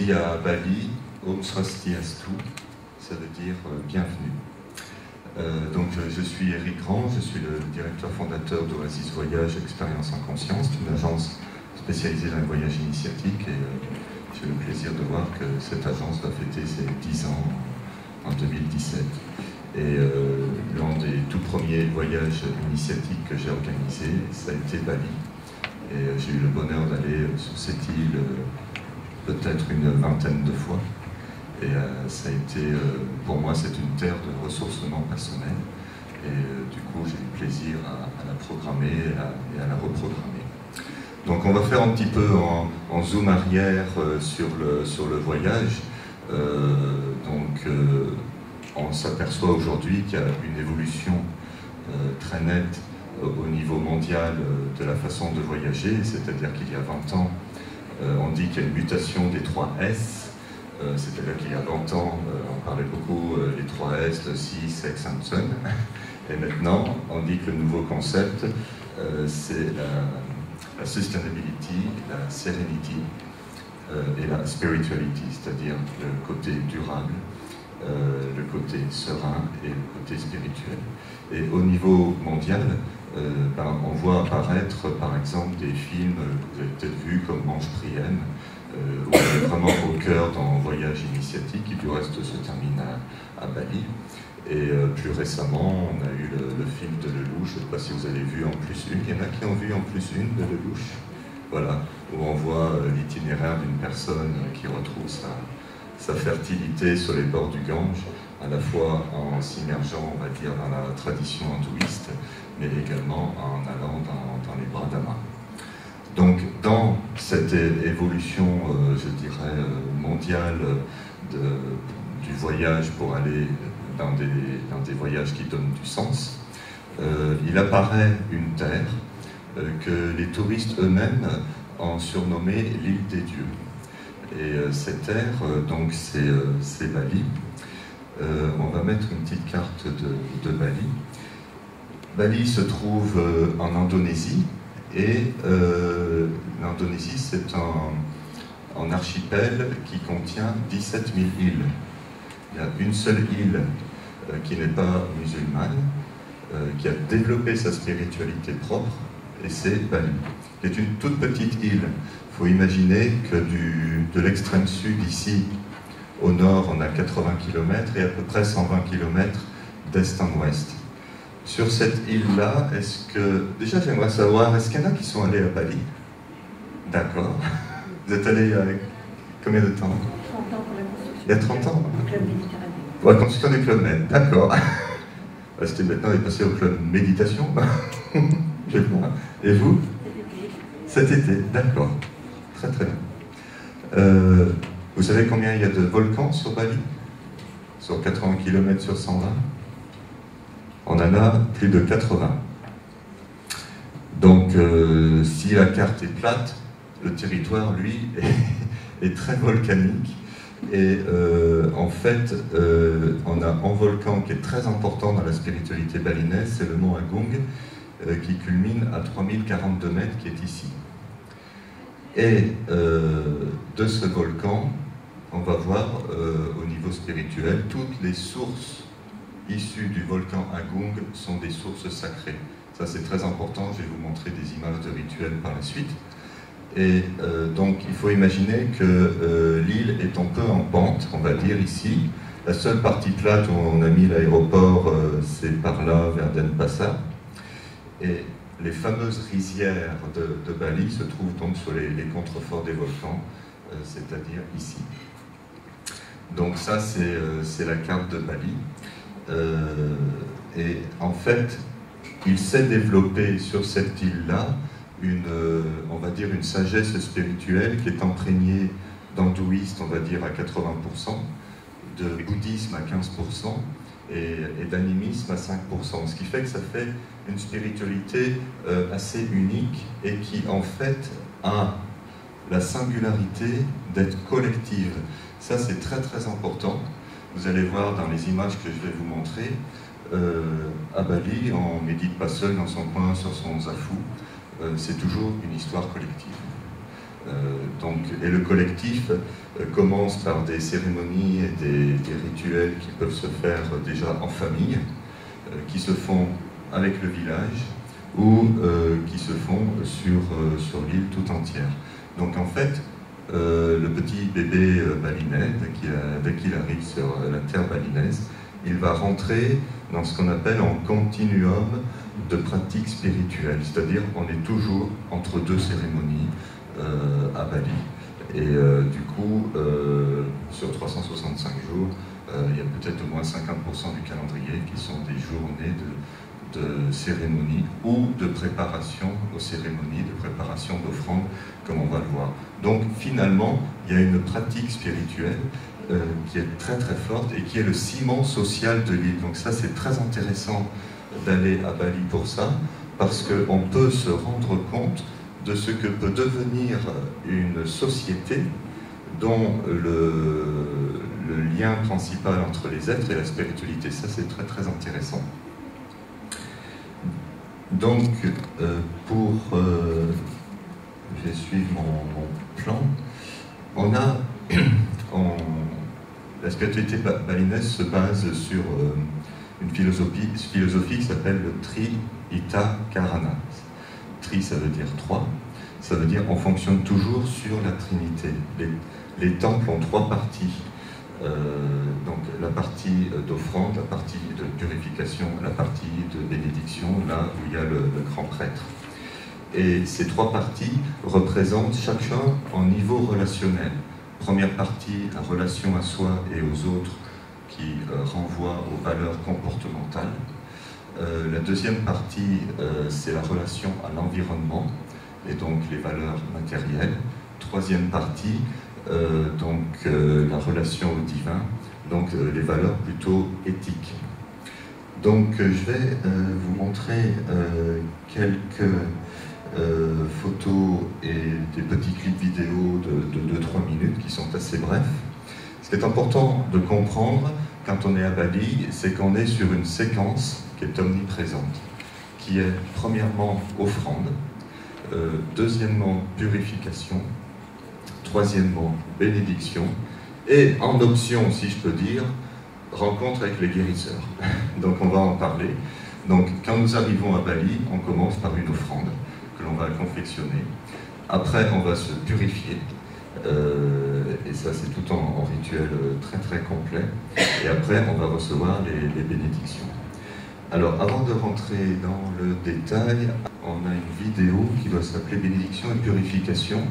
dit à Bali, Om Swastiastu, ça veut dire bienvenue. Donc je suis Eric Grand, je suis le directeur fondateur d'Oasis Voyage Expérience en Conscience, une agence spécialisée dans le voyage initiatique, et j'ai le plaisir de voir que cette agence va fêter ses 10 ans en 2017. Et l'un des tout premiers voyages initiatiques que j'ai organisé, ça a été Bali. Et j'ai eu le bonheur d'aller sur cette île peut-être une vingtaine de fois. Et ça a été, pour moi, c'est une terre de ressourcement personnel. Et du coup, j'ai eu plaisir à la programmer et à la reprogrammer. Donc on va faire un petit peu en zoom arrière sur le voyage. On s'aperçoit aujourd'hui qu'il y a une évolution très nette au niveau mondial de la façon de voyager, c'est-à-dire qu'il y a 20 ans, on dit qu'il y a une mutation des 3 S, c'est-à-dire qu'il y a 20 ans, on parlait beaucoup les 3 S, le Sea, Sex and Sun, et maintenant, on dit que le nouveau concept, c'est la sustainability, la serenity et la spirituality, c'est-à-dire le côté durable, le côté serein et le côté spirituel. Et au niveau mondial, on voit apparaître par exemple des films que vous avez peut-être vus comme Ange Priem, où on est vraiment au cœur d'un voyage initiatique qui du reste se termine à Bali. Et plus récemment, on a eu le film de Lelouch, je ne sais pas si vous avez vu En plus une, il y en a qui ont vu En plus une de Lelouch, voilà, où on voit l'itinéraire d'une personne qui retrouve sa fertilité sur les bords du Gange, à la fois en s'immergeant, on va dire, dans la tradition hindouiste, mais également en allant dans les bras d'Ama. Donc, dans cette évolution, je dirais, mondiale du voyage pour aller dans des voyages qui donnent du sens, il apparaît une terre que les touristes eux-mêmes ont surnommée l'île des dieux. Et cette terre, donc, c'est Bali. On va mettre une petite carte de Bali. Bali se trouve en Indonésie, et l'Indonésie, c'est un archipel qui contient 17 000 îles. Il y a une seule île qui n'est pas musulmane, qui a développé sa spiritualité propre, et c'est Bali, qui est une toute petite île. Il faut imaginer que de l'extrême sud, ici, au nord, on a 80 km et à peu près 120 km d'est en ouest. Sur cette île-là, déjà j'aimerais savoir, est-ce qu'il y en a qui sont allés à Bali? D'accord. Vous êtes allés il y a combien de temps? 30 ans pour la construction. Il y a 30 ans? Au Club Méditerranée. Pour la construction du Club Med, d'accord. C'était maintenant, il est passé au Club Méditation. Je vois. Et vous? Cet été, d'accord. Très très bien. Vous savez combien il y a de volcans sur Bali? Sur 80 km sur 120? On en a plus de 80. Donc, si la carte est plate, le territoire, lui, est très volcanique. Et en fait, on a un volcan qui est très important dans la spiritualité balinaise, c'est le mont Agung, qui culmine à 3042 mètres, qui est ici. Et de ce volcan, on va voir au niveau spirituel, toutes les sources issues du volcan Agung sont des sources sacrées. Ça c'est très important, je vais vous montrer des images de rituels par la suite. Et donc il faut imaginer que l'île est un peu en pente, on va dire ici. La seule partie plate où on a mis l'aéroport, c'est par là, vers Denpasar. Et les fameuses rizières de Bali se trouvent donc sur les contreforts des volcans, c'est-à-dire ici. Donc ça, c'est la carte de Bali. Et en fait, il s'est développé sur cette île-là on va dire une sagesse spirituelle qui est imprégnée d'hindouisme, on va dire à 80%, de bouddhisme à 15%, et d'animisme à 5%. Ce qui fait que ça fait une spiritualité assez unique et qui en fait a la singularité d'être collective. Ça c'est très très important. Vous allez voir dans les images que je vais vous montrer, à Bali, on ne médite pas seul dans son coin sur son zafou, c'est toujours une histoire collective. Et le collectif commence par des cérémonies et des rituels qui peuvent se faire déjà en famille, qui se font avec le village ou qui se font sur l'île tout entière. Donc en fait, le petit bébé balinais, dès qu'il arrive sur la terre balinaise, il va rentrer dans ce qu'on appelle un continuum de pratiques spirituelles, c'est-à-dire on est toujours entre deux cérémonies à Bali. Et du coup, sur 365 jours, il y a peut-être au moins 50% du calendrier qui sont des journées de cérémonie ou de préparation aux cérémonies, de préparation d'offrandes, comme on va le voir. Donc finalement, il y a une pratique spirituelle qui est très très forte et qui est le ciment social de l'île. Donc ça, c'est très intéressant d'aller à Bali pour ça, parce qu'on peut se rendre compte de ce que peut devenir une société dont le lien principal entre les êtres et la spiritualité. Ça, c'est très très intéressant. Donc, je vais suivre mon plan. La spiritualité balinaise se base sur une philosophie qui s'appelle le Tri-Ita Karana. Tri, ça veut dire trois. Ça veut dire on fonctionne toujours sur la Trinité. Les temples ont trois parties. Donc la partie d'offrande, la partie de purification, la partie de bénédiction, là où il y a le grand prêtre. Et ces trois parties représentent chacun en niveau relationnel. Première partie, la relation à soi et aux autres qui renvoie aux valeurs comportementales. La deuxième partie, c'est la relation à l'environnement et donc les valeurs matérielles. Troisième partie, la relation au divin, donc les valeurs plutôt éthiques. Donc je vais vous montrer quelques photos et des petits clips vidéo de 2-3 minutes qui sont assez brefs. Ce qui est important de comprendre quand on est à Bali, c'est qu'on est sur une séquence qui est omniprésente, qui est premièrement offrande, deuxièmement purification, troisièmement bénédiction, et en option, si je peux dire, rencontre avec les guérisseurs. Donc on va en parler. Donc quand nous arrivons à Bali, on commence par une offrande que l'on va confectionner. Après, on va se purifier. Et ça, c'est tout en rituel très très complet. Et après, on va recevoir les bénédictions. Alors, avant de rentrer dans le détail, on a une vidéo qui doit s'appeler Bénédiction et purification.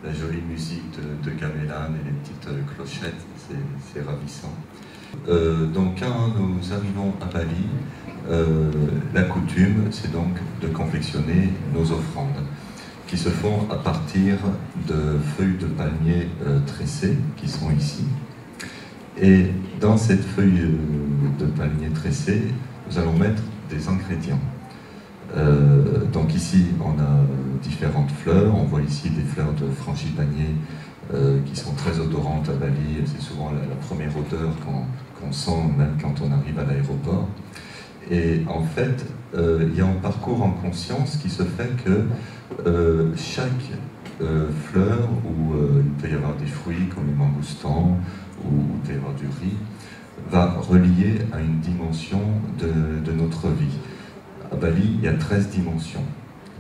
la jolie musique de gamelan et les petites clochettes, c'est ravissant. Donc quand nous arrivons à Bali, la coutume, c'est donc de confectionner nos offrandes, qui se font à partir de feuilles de palmier tressées, qui sont ici. Et dans cette feuille de palmier tressée, nous allons mettre des ingrédients. Donc ici, on a différentes fleurs. On voit ici des fleurs de frangipanier qui sont très odorantes à Bali. C'est souvent la première odeur qu'on sent même quand on arrive à l'aéroport. Et en fait, il y a un parcours en conscience qui se fait que chaque fleur où il peut y avoir des fruits comme les mangoustans ou il peut y avoir du riz, va relier à une dimension de notre vie. À Bali, il y a 13 dimensions.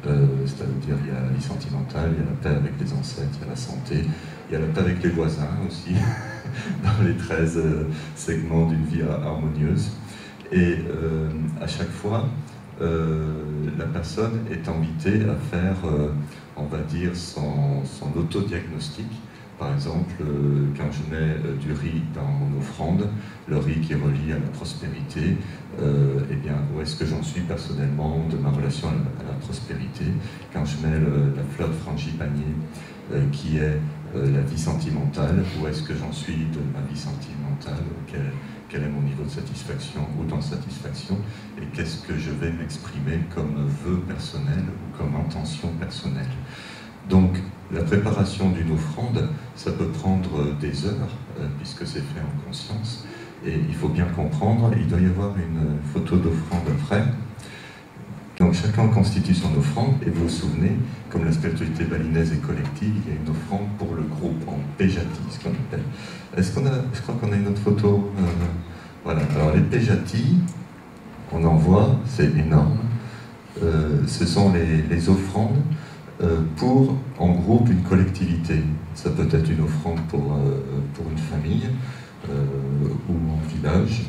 C'est-à-dire il y a la vie sentimentale, il y a la paix avec les ancêtres, il y a la santé, il y a la paix avec les voisins aussi, dans les 13 segments d'une vie harmonieuse. Et à chaque fois, la personne est invitée à faire, on va dire, son autodiagnostic. Par exemple, quand je mets du riz dans mon offrande, le riz qui est relié à la prospérité, eh bien, où est-ce que j'en suis personnellement de ma relation à la prospérité? Quand je mets la fleur de frangipanier, qui est la vie sentimentale, où est-ce que j'en suis de ma vie sentimentale? Quel est mon niveau de satisfaction ou d'insatisfaction? Et qu'est-ce que je vais m'exprimer comme vœu personnel ou comme intention personnelle? Donc, la préparation d'une offrande, ça peut prendre des heures, puisque c'est fait en conscience. Et il faut bien comprendre, il doit y avoir une photo d'offrande après. Donc chacun constitue son offrande, et vous vous souvenez, comme la spiritualité balinaise est collective, il y a une offrande pour le groupe, en pejati, ce qu'on appelle. Est-ce qu'on a, je crois qu'on a une autre photo. Voilà, alors les pejati, on en voit, c'est énorme. Ce sont les offrandes pour, en groupe, une collectivité. Ça peut être une offrande pour une famille ou un village.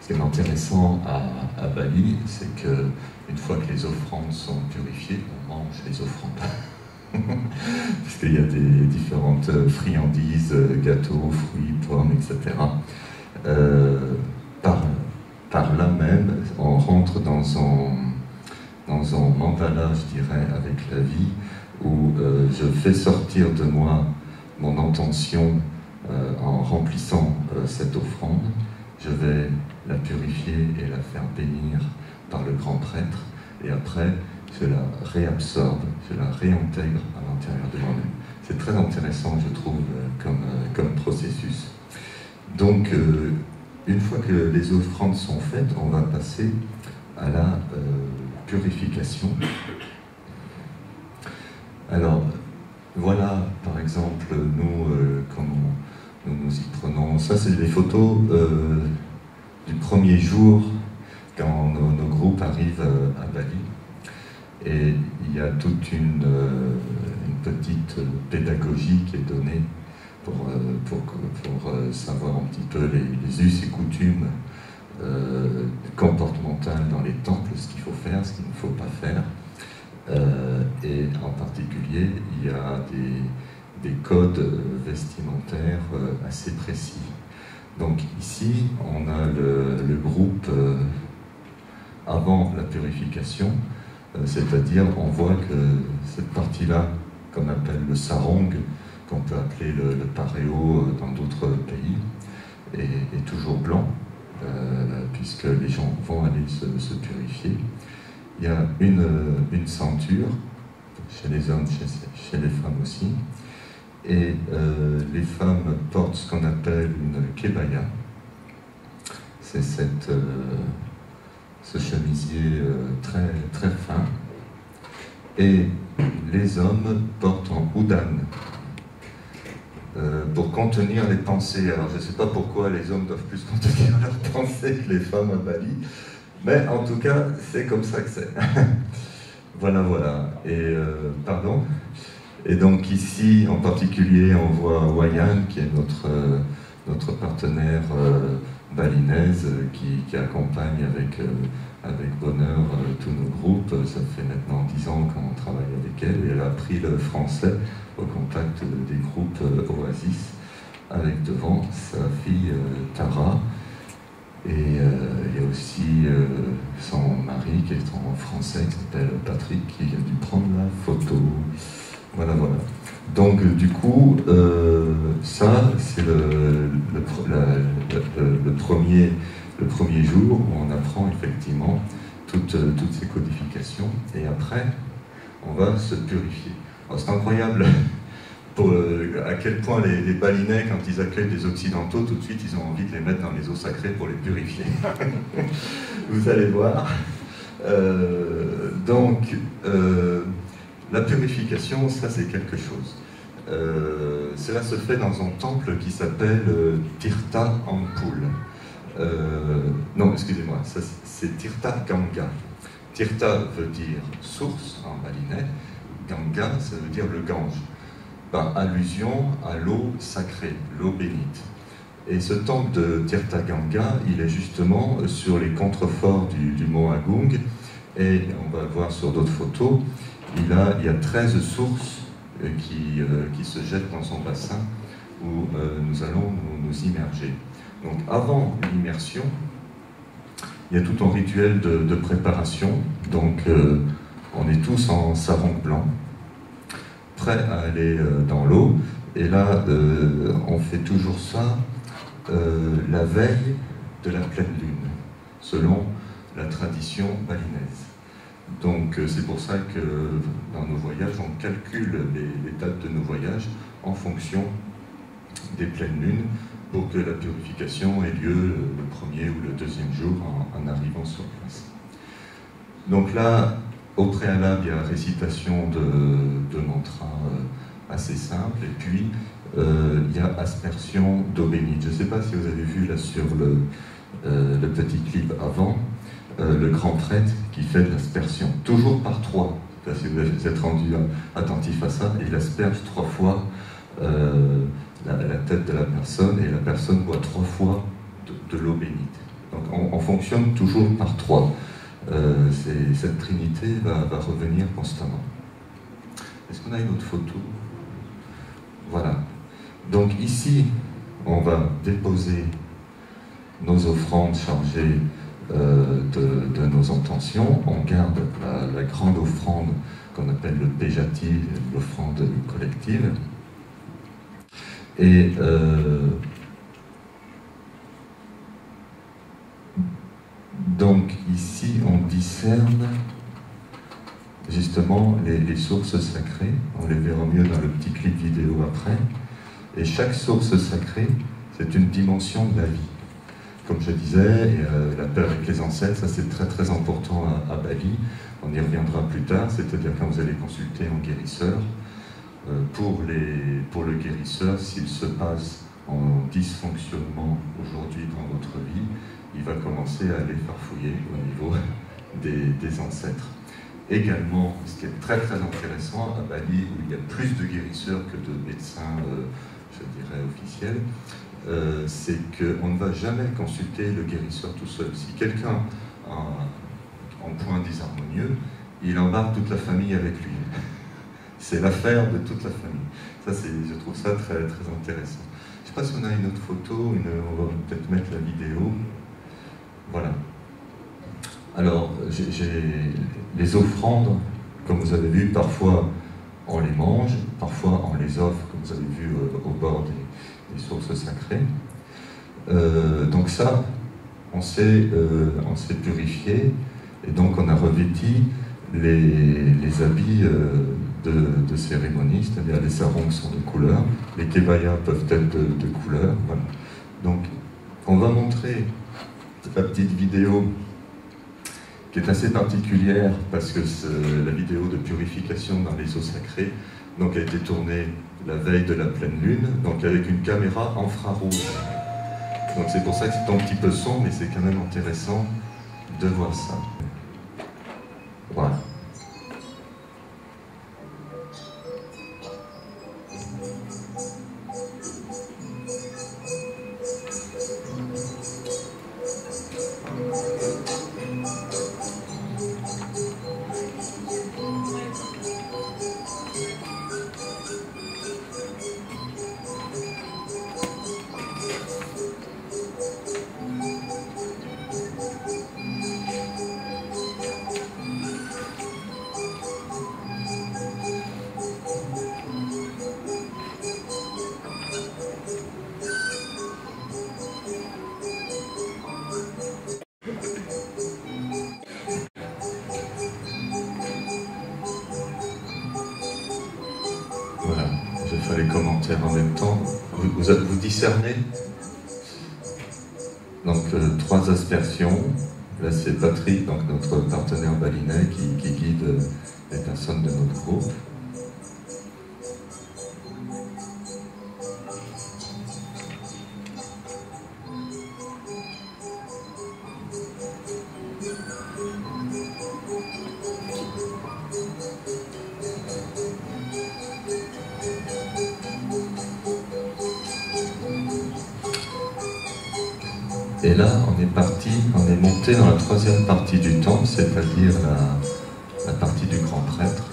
Ce qui est intéressant à Bali, c'est qu'une fois que les offrandes sont purifiées, on mange les offrandes. Puisqu'il y a des différentes friandises, gâteaux, fruits, pommes, etc. Par là même, on rentre dans un mandala, je dirais, avec la vie, où je fais sortir de moi mon intention en remplissant cette offrande. Je vais la purifier et la faire bénir par le grand prêtre, et après, je la réabsorbe, je la réintègre à l'intérieur de moi-même. C'est très intéressant, je trouve, comme processus. Donc, une fois que les offrandes sont faites, on va passer à la purification. Alors, voilà, par exemple, nous, comment nous y prenons. Ça, c'est des photos du premier jour quand nos groupes arrivent à Bali. Et il y a toute une petite pédagogie qui est donnée pour savoir un petit peu les us et coutumes comportementales dans les temples, ce qu'il faut faire, ce qu'il ne faut pas faire. Et en particulier, il y a des codes vestimentaires assez précis. Donc ici, on a le groupe avant la purification, c'est-à-dire on voit que cette partie-là, qu'on appelle le sarong, qu'on peut appeler le pareo dans d'autres pays, est toujours blanc, puisque les gens vont aller se purifier. Il y a une ceinture, chez les hommes, chez les femmes aussi, et les femmes portent ce qu'on appelle une kebaya. C'est ce chemisier très, très fin. Et les hommes portent un udan pour contenir les pensées. Alors je ne sais pas pourquoi les hommes doivent plus contenir leurs pensées que les femmes à Bali, mais en tout cas, c'est comme ça que c'est. Voilà, voilà. Et pardon. Et donc ici, en particulier, on voit Wayan, qui est notre partenaire balinaise qui accompagne avec bonheur tous nos groupes. Ça fait maintenant 10 ans qu'on travaille avec elle et elle a appris le français au contact des groupes Oasis, avec devant sa fille Tara. Et il y a aussi son mari qui est en français, qui s'appelle Patrick, qui a dû prendre la photo. Voilà, voilà. Donc du coup, ça c'est le premier jour où on apprend effectivement toutes ces codifications. Et après, on va se purifier. Alors c'est incroyable à quel point les balinais, quand ils accueillent des occidentaux, tout de suite ils ont envie de les mettre dans les eaux sacrées pour les purifier. Vous allez voir. La purification, ça c'est quelque chose. Cela se fait dans un temple qui s'appelle Tirtha Ampul. Non, excusez-moi, c'est Tirtha Ganga. Tirtha veut dire source en balinais, Ganga ça veut dire le Gange, par allusion à l'eau sacrée, l'eau bénite. Et ce temple de Tirtha Ganga, il est justement sur les contreforts du mont Agung, et on va le voir sur d'autres photos, il y a 13 sources qui se jettent dans son bassin où nous allons nous immerger. Donc avant l'immersion, il y a tout un rituel de préparation. Donc on est tous en sarong blanc, prêts à aller dans l'eau. Et là, on fait toujours ça la veille de la pleine lune, selon la tradition balinaise. Donc c'est pour ça que dans nos voyages, on calcule les dates de nos voyages en fonction des pleines lunes pour que la purification ait lieu le premier ou le deuxième jour en arrivant sur place. Donc là, au préalable, il y a récitation de mantras assez simples et puis il y a aspersion d'eau bénite. Je ne sais pas si vous avez vu là sur le petit clip avant, le grand prêtre qui fait de l'aspersion, toujours par 3. Si vous êtes rendu attentif à ça, il asperge 3 fois la tête de la personne et la personne boit 3 fois de l'eau bénite. Donc on fonctionne toujours par 3. Cette trinité va revenir constamment. Est-ce qu'on a une autre photo? Voilà. Donc ici, on va déposer nos offrandes chargées de nos intentions. On garde la grande offrande qu'on appelle le Pejati, l'offrande collective. Et donc ici on discerne justement les sources sacrées. On les verra mieux dans le petit clip vidéo après. Et chaque source sacrée, c'est une dimension de la vie. Comme je disais, la paix avec les ancêtres, ça c'est très très important à Bali. On y reviendra plus tard, c'est-à-dire quand vous allez consulter un guérisseur, pour le guérisseur, s'il se passe en dysfonctionnement aujourd'hui dans votre vie, il va commencer à aller farfouiller au niveau des ancêtres. Également, ce qui est très très intéressant à Bali, où il y a plus de guérisseurs que de médecins, je dirais, officiels, c'est qu'on ne va jamais consulter le guérisseur tout seul. Si quelqu'un a un point dysharmonieux, il embarque toute la famille avec lui. C'est l'affaire de toute la famille. Ça, je trouve ça très, très intéressant. Je ne sais pas si on a une autre photo, on va peut-être mettre la vidéo. Voilà. Alors, les offrandes, comme vous avez vu, parfois on les mange, parfois on les offre, comme vous avez vu au bord des sources sacrées. Donc ça, on s'est purifié, et donc on a revêti les habits de cérémonie, c'est-à-dire les sarongs sont de couleur, les kebayas peuvent être de couleur. Voilà. Donc on va montrer la petite vidéo qui est assez particulière parce que la vidéo de purification dans les eaux sacrées donc, a été tournée la veille de la pleine lune, donc avec une caméra infrarouge. Donc c'est pour ça que c'est un petit peu sombre, mais c'est quand même intéressant de voir ça. Voilà. commentaires en même temps. Vous discernez? Donc 3 aspersions. Là c'est Patrick, donc notre partenaire balinais, qui guide les personnes de notre groupe. Et là, on est monté dans la 3e partie du temple, c'est-à-dire la partie du grand prêtre.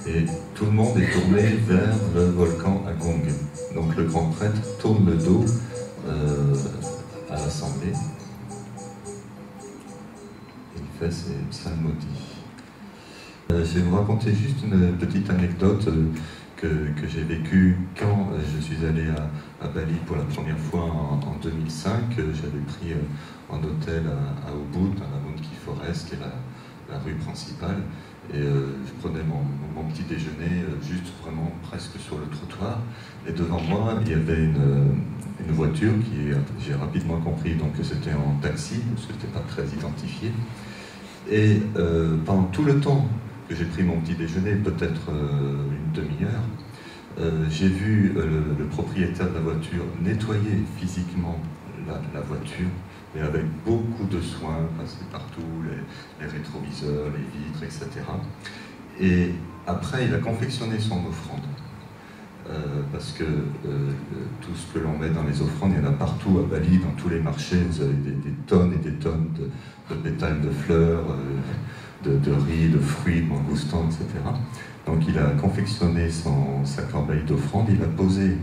Et tout le monde est tourné vers le volcan Agung. Donc le grand prêtre tourne le dos à l'assemblée. Il fait ses psalmodies. Je vais vous raconter juste une petite anecdote que j'ai vécue quand je suis allé à Bali pour la première fois en 2005. J'avais pris un hôtel à Ubud, dans la Monkey Forest, qui est la rue principale, et je prenais mon petit déjeuner juste vraiment presque sur le trottoir, et devant moi il y avait une voiture j'ai rapidement compris donc que c'était un taxi, parce que c'était pas très identifié, et pendant tout le temps que j'ai pris mon petit déjeuner, peut-être une demi-heure, j'ai vu le propriétaire de la voiture nettoyer physiquement la voiture, mais avec beaucoup de soin, passer partout, les rétroviseurs, les vitres, etc. Et après, il a confectionné son offrande. Parce que tout ce que l'on met dans les offrandes, il y en a partout à Bali, dans tous les marchés, vous avez des tonnes et des tonnes de pétales de fleurs, de riz, de fruits, de mangoustans, etc. Donc il a confectionné sa corbeille d'offrande, il a posé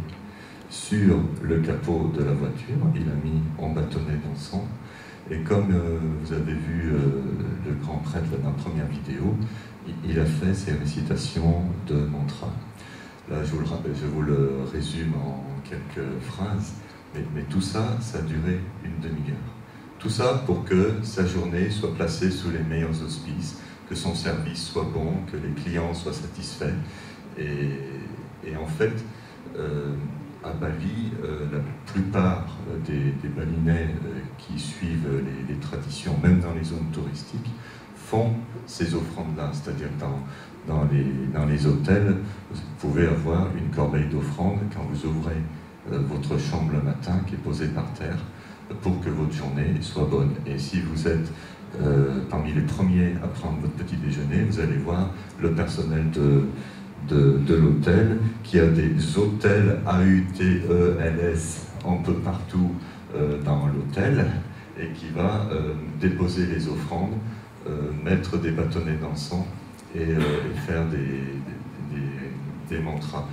sur le capot de la voiture, il a mis en bâtonnet d'encens, et comme vous avez vu le grand prêtre dans la première vidéo, il a fait ses récitations de mantra. Là, je vous le résume en quelques phrases, mais tout ça, ça a duré une demi-heure. Tout ça pour que sa journée soit placée sous les meilleurs auspices, que son service soit bon, que les clients soient satisfaits. Et en fait, à Bali, la plupart des Balinais qui suivent les traditions, même dans les zones touristiques, font ces offrandes-là. C'est-à-dire dans les hôtels, vous pouvez avoir une corbeille d'offrandes quand vous ouvrez votre chambre le matin, qui est posée par terre, pour que votre journée soit bonne. Et si vous êtes parmi les premiers à prendre votre petit déjeuner, vous allez voir le personnel de l'hôtel qui a des hôtels AUTELS un peu partout dans l'hôtel, et qui va déposer les offrandes, mettre des bâtonnets d'encens et faire des mantras.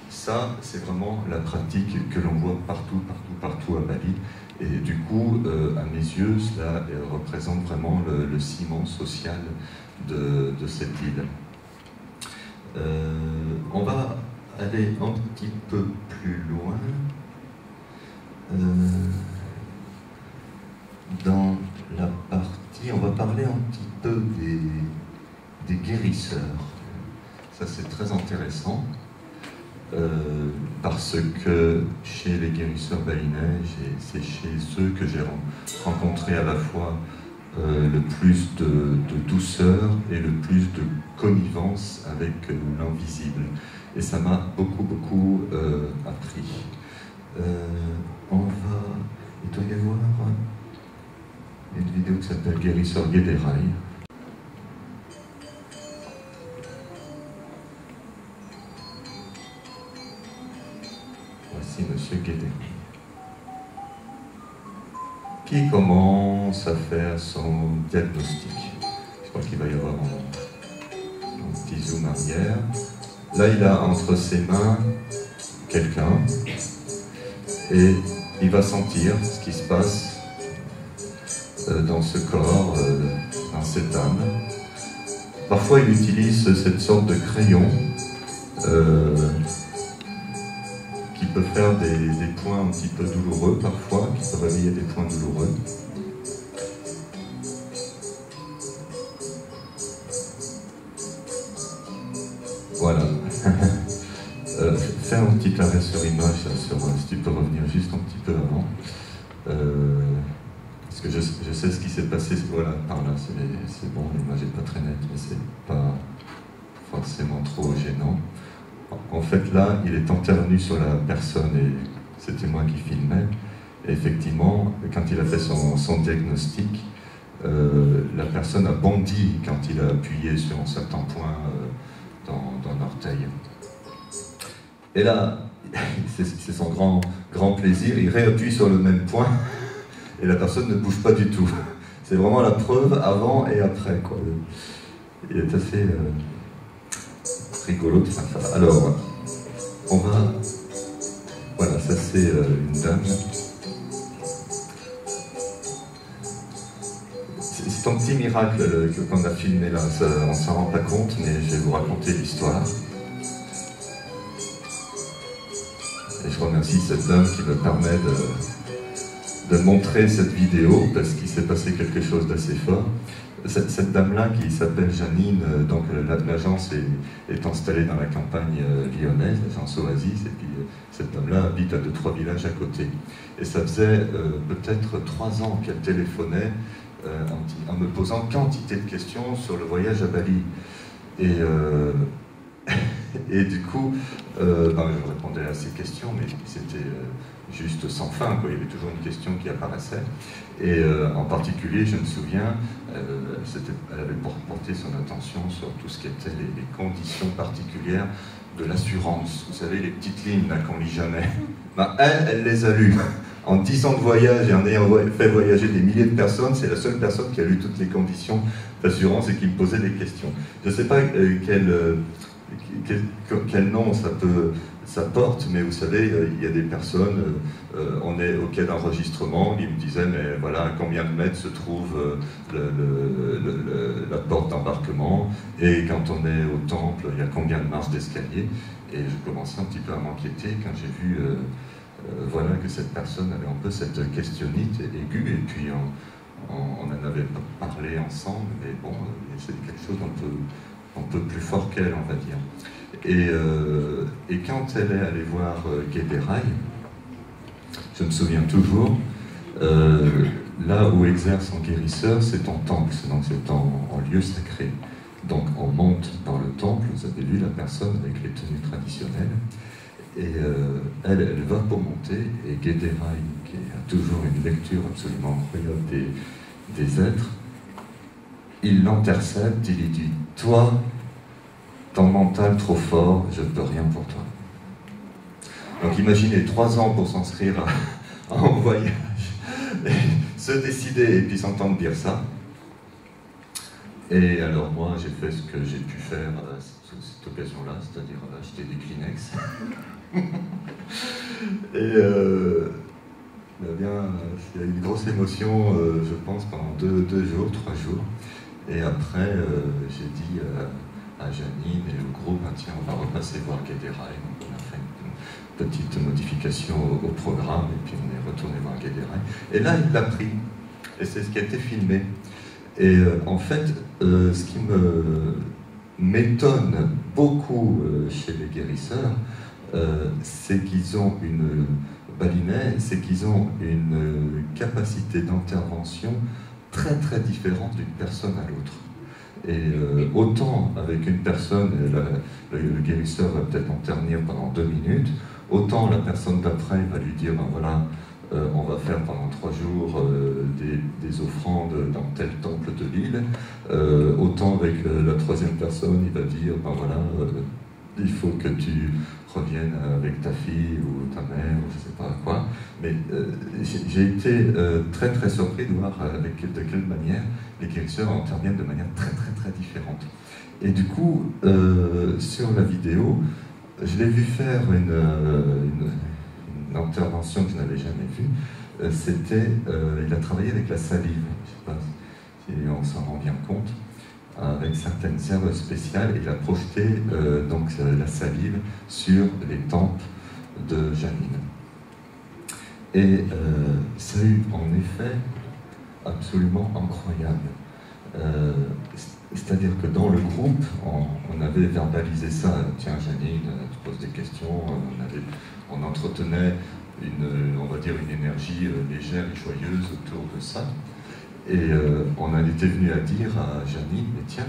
Ça, c'est vraiment la pratique que l'on voit partout à Bali. Et du coup, à mes yeux, cela représente vraiment le ciment social de cette île. On va aller un petit peu plus loin dans la partie, on va parler un petit peu des guérisseurs. Ça, c'est très intéressant. Parce que chez les guérisseurs balinais, c'est chez eux que j'ai rencontré à la fois le plus de douceur et le plus de connivence avec l'invisible. Et ça m'a beaucoup appris. Il doit y avoir une vidéo qui s'appelle Guérisseur Guédéraï. Voici Monsieur Guédé, qui commence à faire son diagnostic. Je crois qu'il va y avoir un petit zoom arrière. Là, il a entre ses mains quelqu'un et il va sentir ce qui se passe dans ce corps, dans cette âme. Parfois, il utilise cette sorte de crayon qui peut faire des points un petit peu douloureux parfois, qui peut réveiller des points douloureux. Voilà. petit arrêt sur image, si tu peux revenir juste un petit peu avant. Parce que je sais ce qui s'est passé, voilà, par là, c'est bon, l'image n'est pas très nette, mais c'est pas forcément trop gênant. En fait, là, il est intervenu sur la personne, et c'était moi qui filmais. Et effectivement, quand il a fait son diagnostic, la personne a bondi quand il a appuyé sur un certain point dans l'orteil. Et là, c'est son grand plaisir, il réappuie sur le même point, et la personne ne bouge pas du tout. C'est vraiment la preuve avant et après, quoi. Il est assez rigolo de faire ça. Alors, on va... Voilà, ça c'est une dame. C'est un petit miracle qu'on a filmé là, on ne s'en rend pas compte, mais je vais vous raconter l'histoire. Et je remercie cette dame qui me permet de montrer cette vidéo, parce qu'il s'est passé quelque chose d'assez fort. Cette dame-là, qui s'appelle Janine, donc l'agence est installée dans la campagne lyonnaise, l'agence Oasis, et puis cette dame-là habite à 2-3 villages à côté. Et ça faisait peut-être 3 ans qu'elle téléphonait en me posant quantité de questions sur le voyage à Bali. Et du coup, je répondais à ces questions, mais c'était juste sans fin, quoi. Il y avait toujours une question qui apparaissait. Et en particulier, je me souviens, elle avait porté son attention sur tout ce qui était les conditions particulières de l'assurance. Vous savez, les petites lignes là qu'on lit jamais. Elle les a lues. En 10 ans de voyage et en ayant fait voyager des milliers de personnes, c'est la seule personne qui a lu toutes les conditions d'assurance et qui me posait des questions. Je ne sais pas quel nom ça porte, mais vous savez, il y a des personnes, on est au quai d'enregistrement, ils me disaient, mais voilà, à combien de mètres se trouve la porte d'embarquement, et quand on est au temple, il y a combien de marches d'escalier, et je commençais un petit peu à m'inquiéter quand j'ai vu voilà, que cette personne avait un peu cette questionnite aiguë, et puis on en avait parlé ensemble, mais bon, c'est quelque chose un peu plus fort qu'elle, on va dire. Et quand elle est allée voir Guédérail, je me souviens toujours, là où exerce un guérisseur, c'est en temple, donc c'est en lieu sacré. Donc on monte dans le temple, vous avez vu la personne avec les tenues traditionnelles, et elle va pour monter, et Guédérail, qui a toujours une lecture absolument incroyable des êtres, il l'intercepte, il lui dit « Toi, ton mental trop fort, je ne peux rien pour toi. » Donc imaginez 3 ans pour s'inscrire en voyage, se décider et puis s'entendre dire ça. Et alors moi, j'ai fait ce que j'ai pu faire à cette occasion-là, c'est-à-dire acheter des Kleenex. Et bien, il y a eu une grosse émotion, je pense, pendant 2 jours, 3 jours. Et après, j'ai dit à Janine et au groupe, tiens, on va repasser voir Guédérail. Donc on a fait une petite modification au programme, et puis on est retourné voir Guédérail. Et là, il l'a pris, et c'est ce qui a été filmé. Et en fait, ce qui m'étonne beaucoup chez les guérisseurs, c'est qu'ils ont une balinais, c'est qu'ils ont une capacité d'intervention très très différente d'une personne à l'autre. Et autant avec une personne, le guérisseur va peut-être intervenir pendant 2 minutes, autant la personne d'après va lui dire, ben voilà, on va faire pendant 3 jours des offrandes dans tel temple de l'île, autant avec la 3e personne, il va dire, ben voilà, il faut que tu reviennes avec ta fille ou ta mère, ou je ne sais pas quoi. Mais j'ai été très très surpris de voir de quelle manière les guérisseurs interviennent de manière très très très différente. Et du coup, sur la vidéo, je l'ai vu faire une intervention que je n'avais jamais vue. Il a travaillé avec la salive. Je ne sais pas si on s'en rend bien compte. Avec certaines herbes spéciales, il a projeté donc la salive sur les tempes de Janine. Et ça a eu en effet absolument incroyable. C'est-à-dire que dans le groupe, on avait verbalisé ça. Tiens, Janine, tu poses des questions. On entretenait on va dire une énergie légère et joyeuse autour de ça. Et on en était venu à dire à Janine, mais tiens,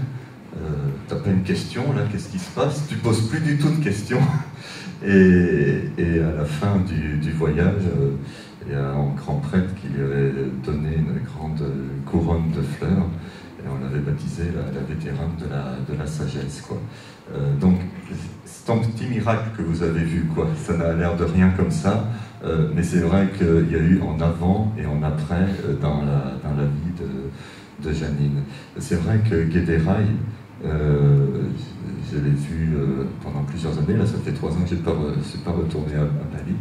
t'as pas une question là, qu'est-ce qui se passe? Tu poses plus du tout de questions. Et à la fin du voyage, il y a un grand prêtre qui lui avait donné une grande couronne de fleurs. Et on l'avait baptisé la vétérane de la sagesse, quoi. Donc, c'est un petit miracle que vous avez vu, quoi. Ça n'a l'air de rien comme ça, mais c'est vrai qu'il y a eu en avant et en après dans la vie de Janine. C'est vrai que Guédéraï, je l'ai vu pendant plusieurs années. Là, ça fait 3 ans que je ne suis pas retourné à Bali.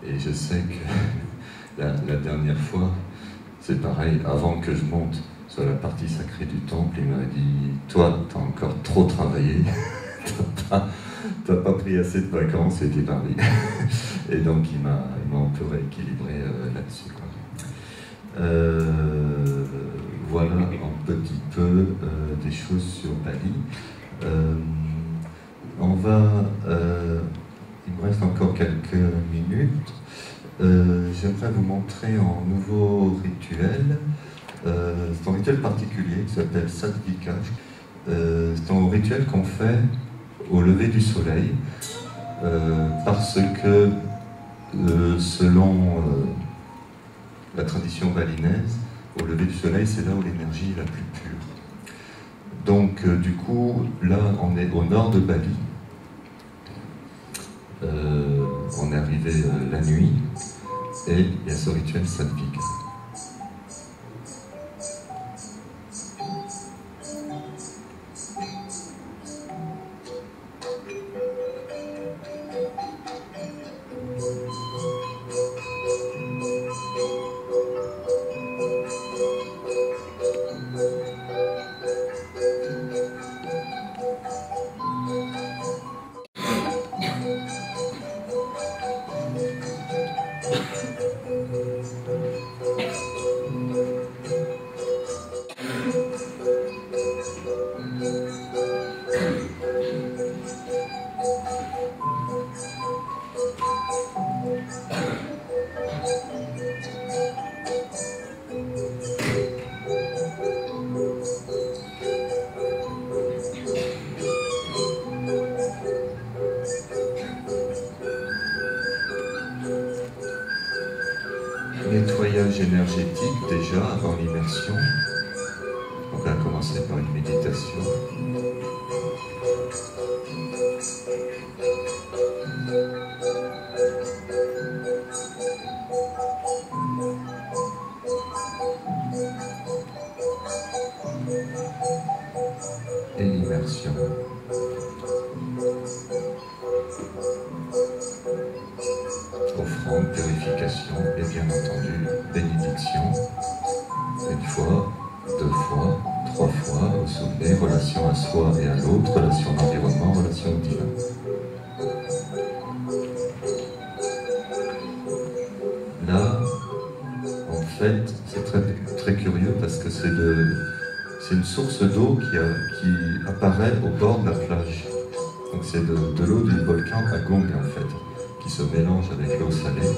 Et je sais que la dernière fois, c'est pareil, avant que je monte sur la partie sacrée du temple, il m'a dit « Toi, tu as encore trop travaillé, tu n'as pas pris assez de vacances et t'es parti. » Et donc, il m'a un peu rééquilibré là-dessus. Voilà un petit peu des choses sur Bali. Il me reste encore quelques minutes. J'aimerais vous montrer un nouveau rituel. C'est un rituel particulier qui s'appelle Satvika. C'est un rituel qu'on fait au lever du soleil parce que selon la tradition balinaise, au lever du soleil, c'est là où l'énergie est la plus pure. Donc du coup, là on est au nord de Bali. On est arrivé la nuit et il y a ce rituel Satvika. Nettoyage énergétique déjà avant l'immersion. On va commencer par une méditation. Et l'immersion. Offrande, purification et bien entendu bénédiction. 1 fois, 2 fois, 3 fois, vous vous souvenez, relation à soi et à l'autre, relation à l'environnement, relation au divin. Là, en fait, c'est très curieux parce que c'est une source d'eau qui apparaît au bord de la plage. Donc c'est de l'eau du volcan Agung en fait, qui se mélange avec l'eau salée.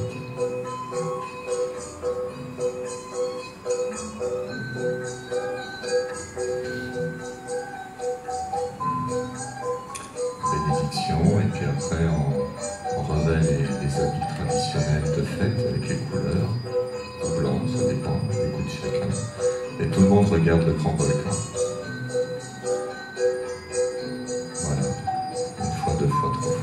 Bénédiction, et puis après on revêt les habits traditionnels de fête avec les couleurs, ou blanc, ça dépend du goût de chacun. Et tout le monde regarde le grand volcan. Voilà, 1 fois, 2 fois, 3 fois.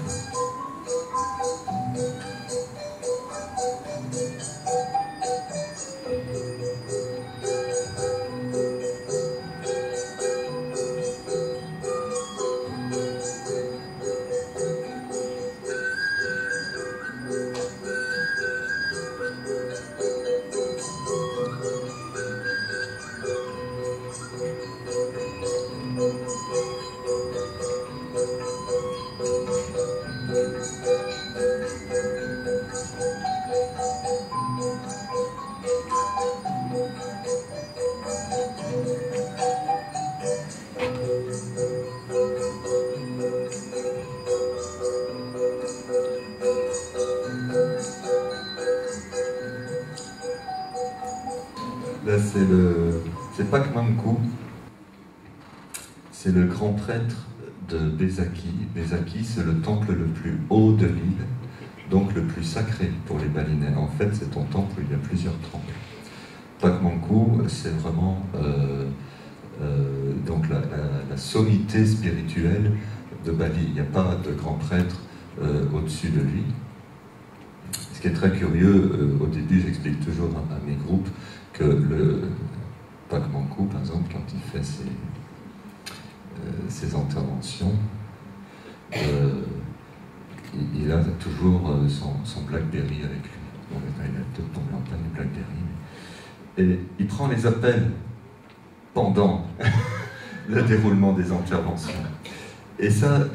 Ça, c'est Pakmanku. C'est le grand prêtre de Bezaki. Bezaki, c'est le temple le plus haut de l'île, donc le plus sacré pour les Balinais. En fait, c'est un temple où il y a plusieurs temples. Pakmanku, c'est vraiment donc la sommité spirituelle de Bali. Il n'y a pas de grand prêtre au-dessus de lui. Ce qui est très curieux, au début, j'explique toujours à mes groupes que le Pakmanku, par exemple, quand il fait ses interventions, il a toujours son Blackberry avec lui. Bon, il a peut-être tombé en plein du Blackberry. Et il prend les appels pendant le déroulement des interventions. Et ça,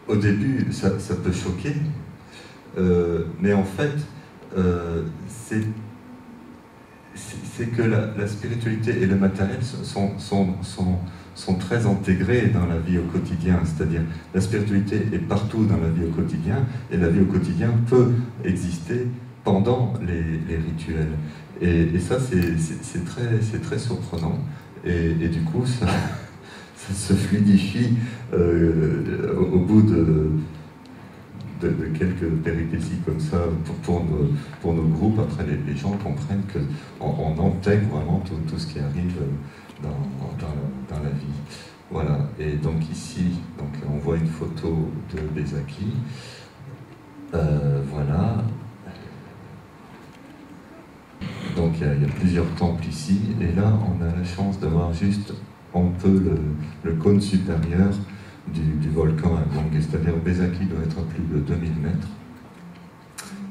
au début, ça peut choquer, mais en fait, c'est que la spiritualité et le matériel sont très intégrés dans la vie au quotidien. C'est-à-dire, la spiritualité est partout dans la vie au quotidien, et la vie au quotidien peut exister pendant les rituels. Et ça, c'est très surprenant. Et du coup, ça se fluidifie au bout de quelques péripéties comme ça pour nos groupes. Après, les gens comprennent qu'on intègre vraiment tout ce qui arrive dans la vie. Voilà. Et donc ici, on voit une photo de Bezaki. Voilà. Donc il y a plusieurs temples ici, et là on a la chance d'avoir juste un peu le cône supérieur du volcan Agung, c'est-à-dire Bezaki doit être à plus de 2000 mètres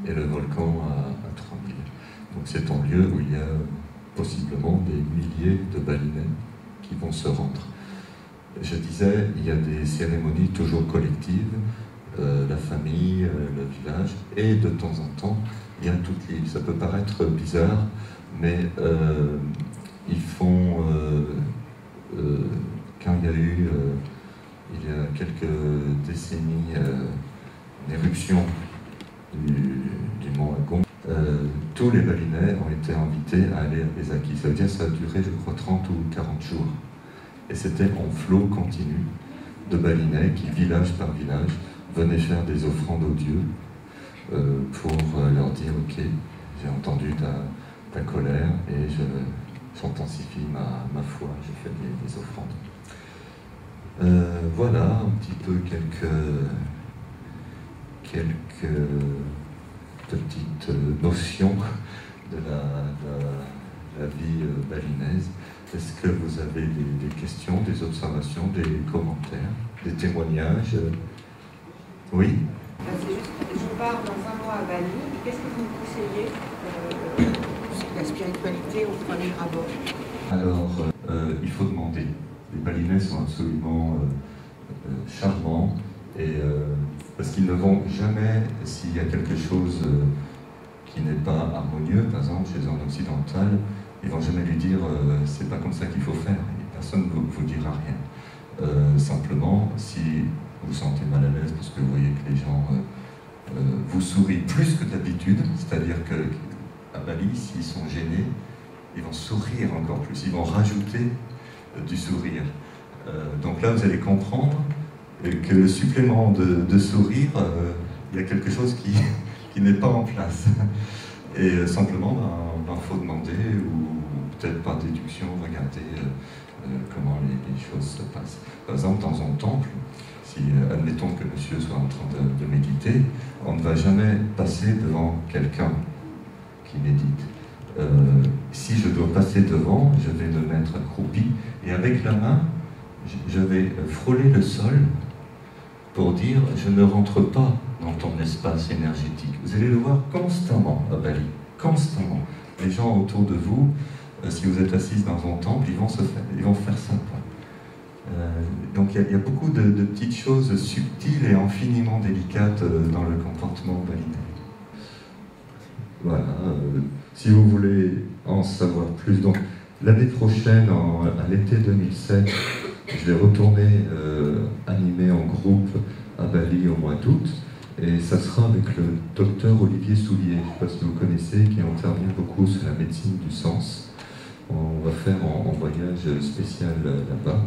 et le volcan à 3000. Donc c'est un lieu où il y a possiblement des milliers de Balinais qui vont se rendre. Je disais, il y a des cérémonies toujours collectives, la famille, le village, et de temps en temps, il y a toute l'île. Ça peut paraître bizarre, mais ils font, quand il y a eu, il y a quelques décennies, une éruption du mont Agung, tous les Balinais ont été invités à aller à Bezaki. Ça veut dire que ça a duré, je crois, 30 ou 40 jours. Et c'était en flot continu de Balinais qui, village par village, venaient faire des offrandes aux dieux pour leur dire « Ok, j'ai entendu ta colère et j'intensifie ma foi, je fais des offrandes. » Voilà un petit peu quelques petites notions de la vie balinaise. Est-ce que vous avez des questions, des observations, des commentaires, des témoignages? Oui? C'est juste, je pars dans un mois à Bali. Qu'est-ce que vous me conseillez sur la spiritualité au premier abord? Alors, il faut demander. Les Balinais sont absolument charmants, et, parce qu'ils ne vont jamais, s'il y a quelque chose qui n'est pas harmonieux, par exemple chez un occidental, ils ne vont jamais lui dire c'est pas comme ça qu'il faut faire, et personne ne vous dira rien. Simplement, si vous vous sentez mal à l'aise parce que vous voyez que les gens vous sourient plus que d'habitude, c'est-à-dire qu'à Bali, s'ils sont gênés, ils vont sourire encore plus, ils vont rajouter du sourire. Donc là, vous allez comprendre que le supplément de sourire, il y a quelque chose qui n'est pas en place. Et simplement, il faut demander, ou peut-être par déduction, regarder comment les choses se passent. Par exemple, dans un temple, si admettons que monsieur soit en train de méditer, on ne va jamais passer devant quelqu'un qui médite. Si je dois passer devant, je vais me mettre accroupi, et avec la main, je vais frôler le sol pour dire « je ne rentre pas dans ton espace énergétique ». Vous allez le voir constamment à Bali, constamment. Les gens autour de vous, si vous êtes assise dans un temple, ils vont faire ça. Donc il y a beaucoup de petites choses subtiles et infiniment délicates dans le comportement balinais. Voilà. Si vous voulez en savoir plus, donc l'année prochaine, à l'été 2007, je vais retourner animer en groupe à Bali au mois d'août, et ça sera avec le docteur Olivier Soulier, je ne sais pas si vous connaissez, qui intervient beaucoup sur la médecine du sens. on va faire en voyage spécial là-bas.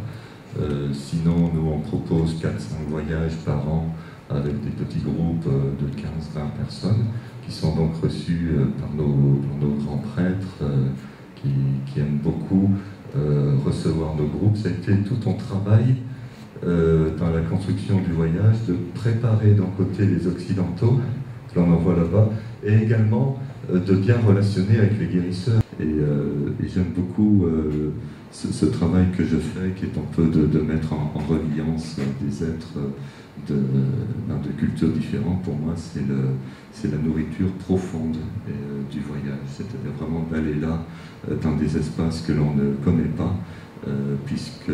Sinon, nous, on propose 4-5 voyages par an avec des petits groupes de 15-20 personnes qui sont donc reçus par nos grands prêtres qui aiment beaucoup recevoir nos groupes. Ça a été tout un travail dans la construction du voyage de préparer d'un côté les Occidentaux, que l'on envoie là-bas, et également de bien relationner avec les guérisseurs. Et j'aime beaucoup ce travail que je fais, qui est un peu de mettre en reliance des êtres de cultures différentes. Pour moi, c'est la nourriture profonde du voyage, c'est-à-dire vraiment d'aller là, dans des espaces que l'on ne connaît pas, puisque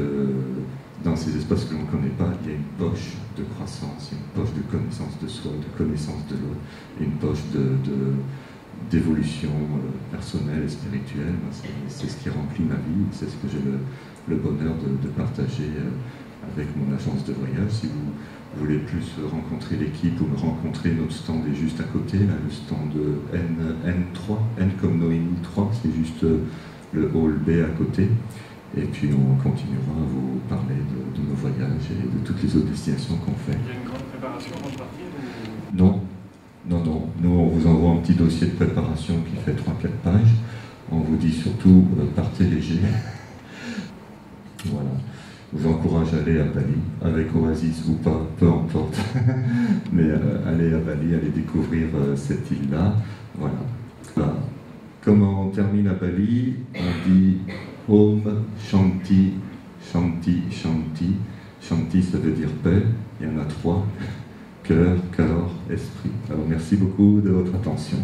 dans ces espaces que l'on ne connaît pas, il y a une poche de croissance, une poche de connaissance de soi, de connaissance de l'autre, une poche d'évolution personnelle et spirituelle. C'est ce qui remplit ma vie, c'est ce que j'ai le bonheur de partager avec mon agence de voyage. Si vous voulez plus rencontrer l'équipe ou me rencontrer, notre stand est juste à côté, là, le stand N3, N comme Noémie 3, c'est juste le hall B à côté. Et puis on continuera à vous parler de nos voyages et de toutes les autres destinations qu'on fait. Il y a une grande préparation avant de partir ou... Non. Nous, on vous envoie un petit dossier de préparation qui fait 3-4 pages. On vous dit surtout, partez léger. Voilà. Je vous encourage à aller à Bali, avec Oasis ou pas, peu importe. Mais allez à Bali, allez découvrir cette île-là. Voilà. Comment on termine à Bali? On dit Om Shanti, Shanti, Shanti. Shanti, ça veut dire paix. Il y en a 3. Cœur, corps, esprit. Alors merci beaucoup de votre attention.